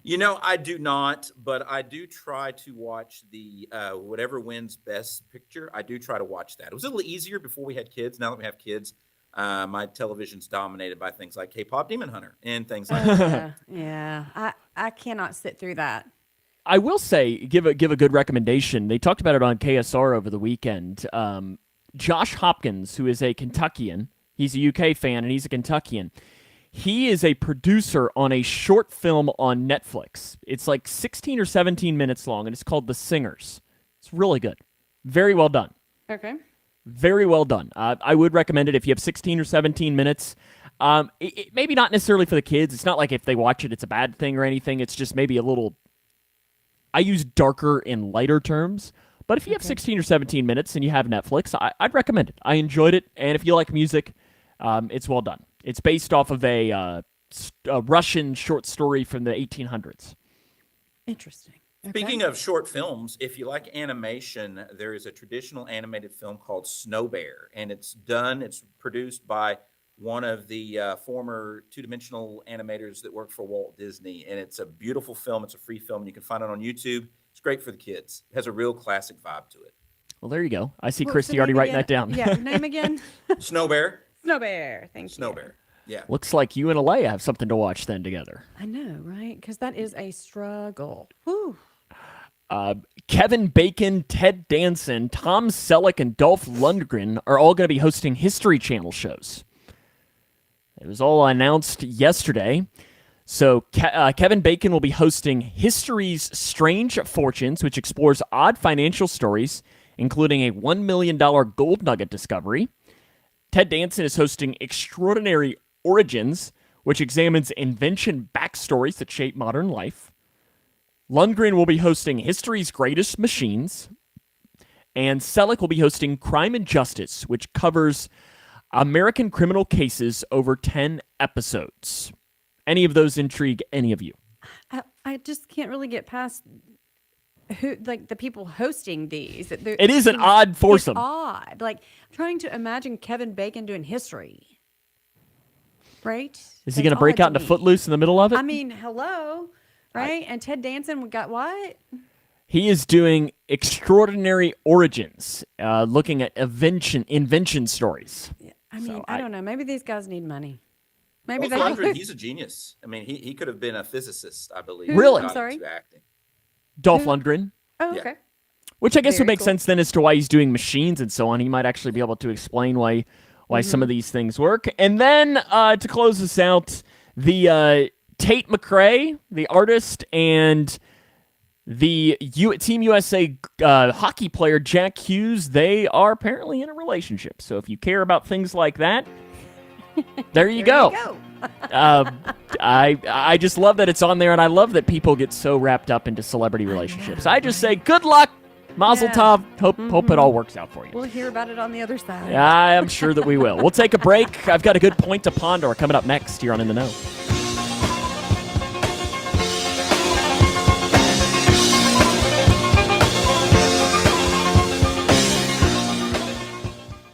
You know, I do not, but I do try to watch the whatever wins Best Picture. I do try to watch that. It was a little easier before we had kids. Now that we have kids, my television's dominated by things like K-pop Demon Hunter and things like that. Yeah. I cannot sit through that. I will say, give a good recommendation. They talked about it on KSR over the weekend. Josh Hopkins, who is a Kentuckian, he's a UK fan and he's a Kentuckian. He is a producer on a short film on Netflix. It's like 16 or 17 minutes long, and it's called The Singers. It's really good. Very well done. Okay. Very well done. I would recommend it if you have 16 or 17 minutes. Maybe not necessarily for the kids. It's not like if they watch it, it's a bad thing or anything. It's just maybe a little... I use darker and lighter terms. But if you have 16 or 17 minutes and you have Netflix, I'd recommend it. I enjoyed it. And if you like music, it's well done. It's based off of a Russian short story from the 1800s. Interesting. Speaking of short films, if you like animation, there is a traditional animated film called Snow Bear, and it's produced by one of the former two-dimensional animators that worked for Walt Disney, and it's a beautiful film. It's a free film. You can find it on YouTube. It's great for the kids. It has a real classic vibe to it. Well, there you go. I see What's Christy the already name writing again? that down. Yeah, name again? Snow Bear. Snow Bear. Thank you. Snow Bear. Yeah. Looks like you and Alea have something to watch then together. I know, right? Because that is a struggle. Whew. Kevin Bacon, Ted Danson, Tom Selleck, and Dolph Lundgren are all going to be hosting History Channel shows. It was all announced yesterday. So Kevin Bacon will be hosting History's Strange Fortunes, which explores odd financial stories, including a $1 million gold nugget discovery. Ted Danson is hosting Extraordinary Origins, which examines invention backstories that shape modern life. Lundgren will be hosting History's Greatest Machines. And Selleck will be hosting Crime and Justice, which covers American criminal cases over 10 episodes. Any of those intrigue any of you? I just can't really get past who, like the people hosting these. It is an odd foursome. It's odd. Like I'm trying to imagine Kevin Bacon doing history. Right? Is he going to break out into Footloose in the middle of it? I mean, hello, right? And Ted Danson, we got what? He is doing Extraordinary Origins, looking at invention stories. I mean, I don't know. Maybe these guys need money. Maybe Dolph they. Lundgren, he's a genius. I mean, he could have been a physicist, I believe. Really? Got I'm sorry? into acting. Dolph Lundgren. Oh, Yeah. okay. Which I guess Very would make cool. sense then as to why he's doing machines and so on. He might actually be able to explain why some of these things work. And then to close this out, the Tate McRae, the artist, and the Team USA hockey player Jack Hughes, they are apparently in a relationship. So if you care about things like that, there you go. I just love that it's on there, and I love that people get so wrapped up into celebrity relationships. I just say good luck, Mazel Tov. Hope it all works out for you. We'll hear about it on the other side. I am sure that we will. We'll take a break. I've got a good point to ponder coming up next here on In the Know.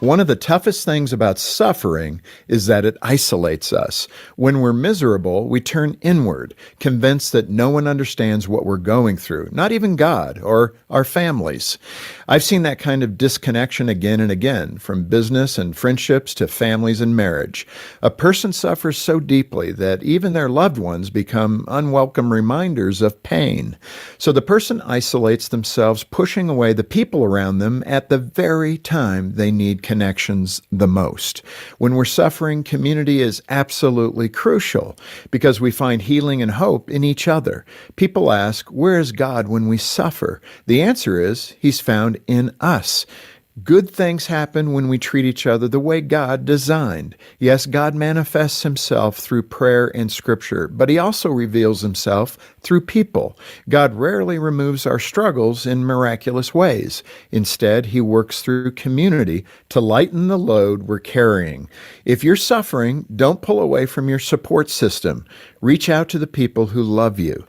One of the toughest things about suffering is that it isolates us. When we're miserable, we turn inward, convinced that no one understands what we're going through, not even God or our families. I've seen that kind of disconnection again and again, from business and friendships to families and marriage. A person suffers so deeply that even their loved ones become unwelcome reminders of pain. So the person isolates themselves, pushing away the people around them at the very time they need connections the most. When we're suffering, community is absolutely crucial because we find healing and hope in each other. People ask, where is God when we suffer? The answer is, He's found in us. Good things happen when we treat each other the way God designed. Yes, God manifests Himself through prayer and Scripture, but He also reveals Himself through people. God rarely removes our struggles in miraculous ways. Instead, He works through community to lighten the load we're carrying. If you're suffering, don't pull away from your support system. Reach out to the people who love you.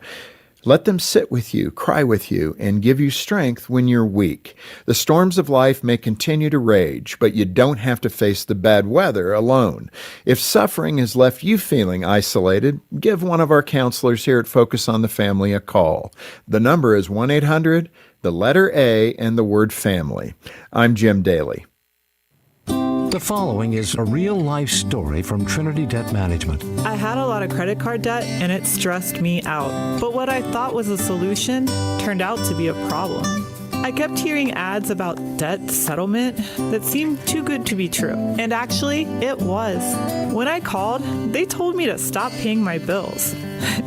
Let them sit with you, cry with you, and give you strength when you're weak. The storms of life may continue to rage, but you don't have to face the bad weather alone. If suffering has left you feeling isolated, give one of our counselors here at Focus on the Family a call. The number is 1-800, the letter A, and the word family. I'm Jim Daly. The following is a real-life story from Trinity Debt Management. I had a lot of credit card debt and it stressed me out. But what I thought was a solution turned out to be a problem. I kept hearing ads about debt settlement that seemed too good to be true. And actually, it was. When I called, they told me to stop paying my bills.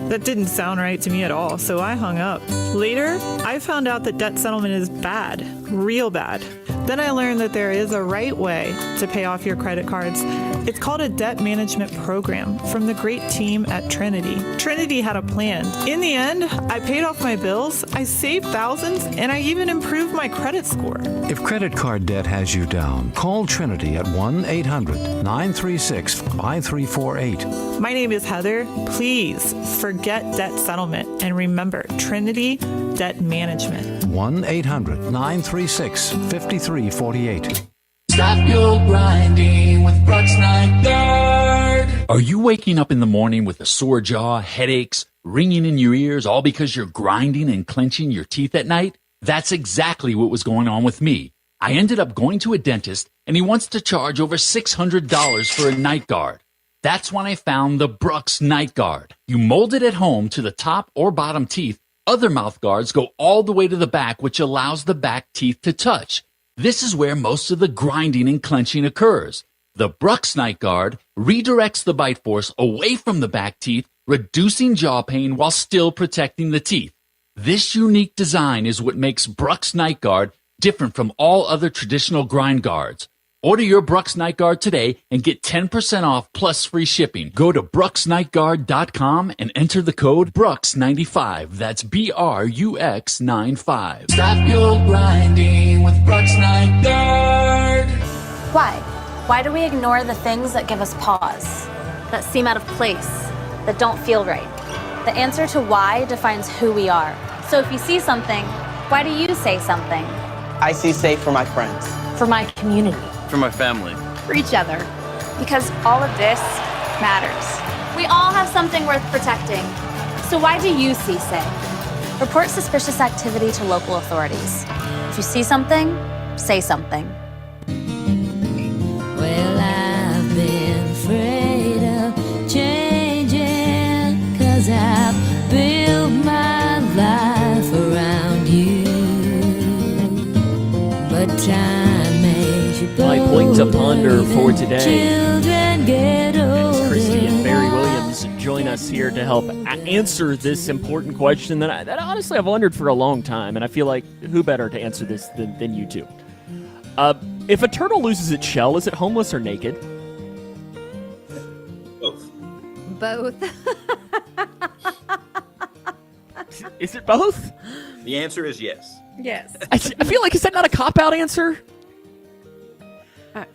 That didn't sound right to me at all, so I hung up. Later, I found out that debt settlement is bad, real bad. Then I learned that there is a right way to pay off your credit cards. It's called a debt management program from the great team at Trinity. Trinity had a plan. In the end, I paid off my bills, I saved thousands, and I even improved my credit score. If credit card debt has you down, call Trinity at 1-800-936-5348. My name is Heather. Please forget debt settlement and remember Trinity Debt Management. 1-800-936-5348. Stop your grinding with Brooks Night Guard. Are you waking up in the morning with a sore jaw, headaches, ringing in your ears, all because you're grinding and clenching your teeth at night? That's exactly what was going on with me. I ended up going to a dentist, and he wants to charge over $600 for a night guard. That's when I found the Brooks Night Guard. You mold it at home to the top or bottom teeth. Other mouth guards go all the way to the back, which allows the back teeth to touch. This is where most of the grinding and clenching occurs. The Brooks Night Guard redirects the bite force away from the back teeth, reducing jaw pain while still protecting the teeth. This unique design is what makes Brooks Night Guard different from all other traditional grind guards. Order your Brooks Night Guard today and get 10% off plus free shipping. Go to brooksnightguard.com and enter the code Brooks95. That's BRUX95. Stop your grinding with Brooks Night Guard. Why? Why do we ignore the things that give us pause, that seem out of place, that don't feel right? The answer to why defines who we are. So if you see something, why do you say something? I see safe for my friends. For my community. For my family. For each other. Because all of this matters. We all have something worth protecting. So why do you see safe? Report suspicious activity to local authorities. If you see something, say something. Well, I've been afraid of changing, 'cause I've built my life around you. But time makes you My point to ponder for today. Children get older. Christy and Barry Williams join us here to help answer this important question that honestly I've wondered for a long time, and I feel like who better to answer this than you two? If a turtle loses its shell, is it homeless or naked? Both. Is it both? The answer is yes. Yes. I feel like, is that not a cop-out answer?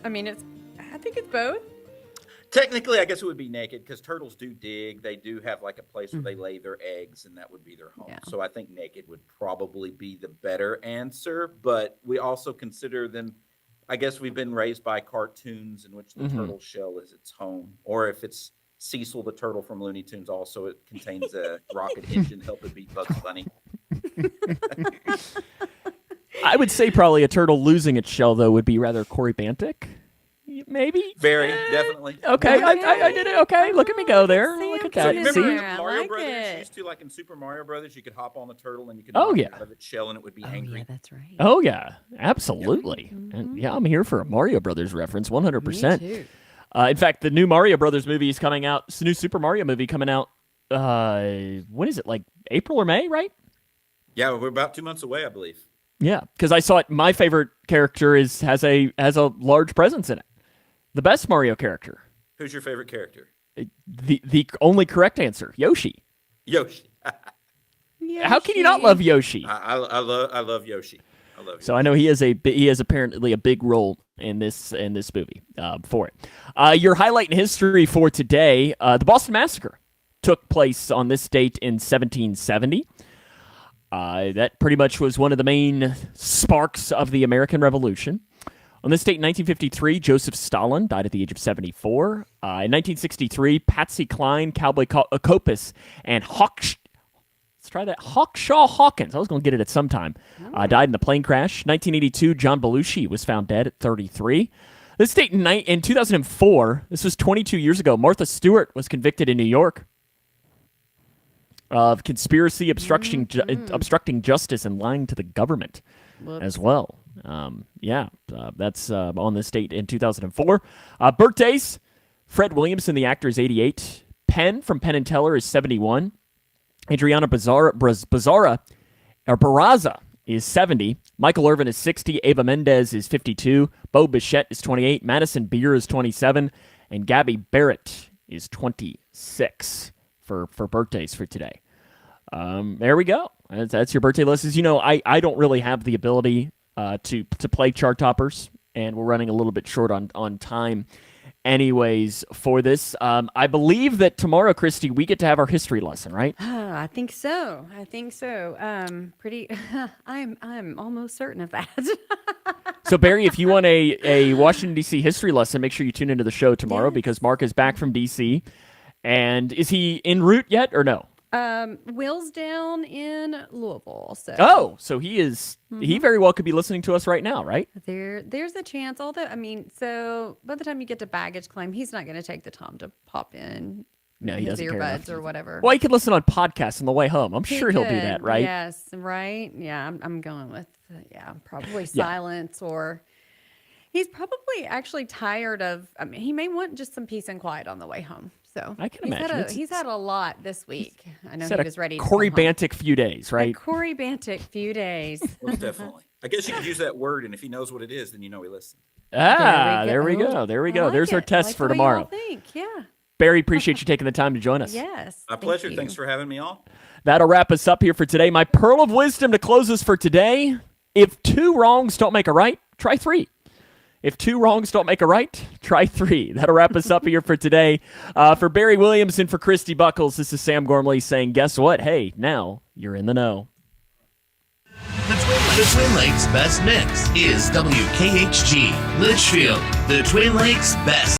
I mean, I think it's both. Technically, I guess it would be naked because turtles do dig. They do have like a place where they lay their eggs, and that would be their home. Yeah. So I think naked would probably be the better answer. But we also consider them I guess we've been raised by cartoons in which the turtle shell is its home, or if it's Cecil the turtle from Looney Tunes, also it contains a rocket engine helping beat Bugs Bunny. I would say probably a turtle losing its shell, though, would be rather Cory Bantic. Maybe. Very, definitely. Okay, I did it. Okay, look at me go there. Look at So that. remember See? Mario Brothers used to, like in Super Mario Brothers, you could hop on the turtle and you could Oh, knock yeah. it out of its shell and it would be angry. Yeah, that's right. Oh, yeah. Absolutely. And yeah, I'm here for a Mario Brothers reference, 100%. Me too. In fact, the new Mario Brothers movie is coming out. It's a new Super Mario movie coming out. When is it? Like April or May, right? Yeah, we're about 2 months away, I believe. Yeah, because I saw it. My favorite character has a large presence in it. The best Mario character. Who's your favorite character? The only correct answer, Yoshi. Yoshi. How can you not love Yoshi? I love Yoshi. I love So I know he has apparently a big role in this movie for it. Your highlight in history for today: the Boston Massacre took place on this date in 1770. That pretty much was one of the main sparks of the American Revolution. On this date in 1953, Joseph Stalin died at the age of 74. In 1963, Patsy Cline, Cowboy Copas, and Hawkshaw Hawkins, I was going to get it at some time, died in a plane crash. 1982, John Belushi was found dead at 33. This date in 2004, this was 22 years ago, Martha Stewart was convicted in New York of conspiracy, obstructing justice, and lying to the government as well. That's on this date in 2004. Birthdays: Fred Williamson, the actor, is 88. Penn from Penn and Teller is 71. Adriana Barraza is 70. Michael Irvin is 60. Ava Mendez is 52. Bo Bichette is 28. Madison Beer is 27. And Gabby Barrett is 26 for birthdays for today. There we go. That's your birthday list. As you know, I don't really have the ability to play chart toppers, and we're running a little bit short on time anyways for this. I believe that tomorrow, Christy, we get to have our history lesson, right? I think so. I'm almost certain of that. So, Barry, if you want a Washington, D.C. history lesson, make sure you tune into the show tomorrow because Mark is back from D.C. And is he en route yet or no? Will's down in Louisville. So he is. He very well could be listening to us right now, right? There's a chance. Although, so by the time you get to baggage claim, he's not going to take the time to pop in. No, he his doesn't care enough. earbuds or whatever. Well, he could listen on podcasts on the way home. I'm sure he'll do that, right? Yes, right. Yeah, I'm going with probably silence, or he's probably actually tired of. I mean, he may want just some peace and quiet on the way home. So I can imagine. He's had a lot this week. I know he was ready. Cory Bantic few days, right? Cory Bantic few days. Most definitely. I guess you could use that word, and if he knows what it is, then you know he listens. There we go. There's our test for tomorrow. Yeah. Barry, appreciate you taking the time to join us. Yes. My pleasure. Thanks for having me on. That'll wrap us up here for today. My pearl of wisdom to close us for today: if 2 wrongs don't make a right, try 3. If 2 wrongs don't make a right, try 3. That'll wrap us up here for today. For Barry Williams and for Christy Buckles, this is Sam Gormley saying, guess what? Hey, now you're in the know. The Twin Lakes Best Mix is WKHG Litchfield, the Twin Lakes Best.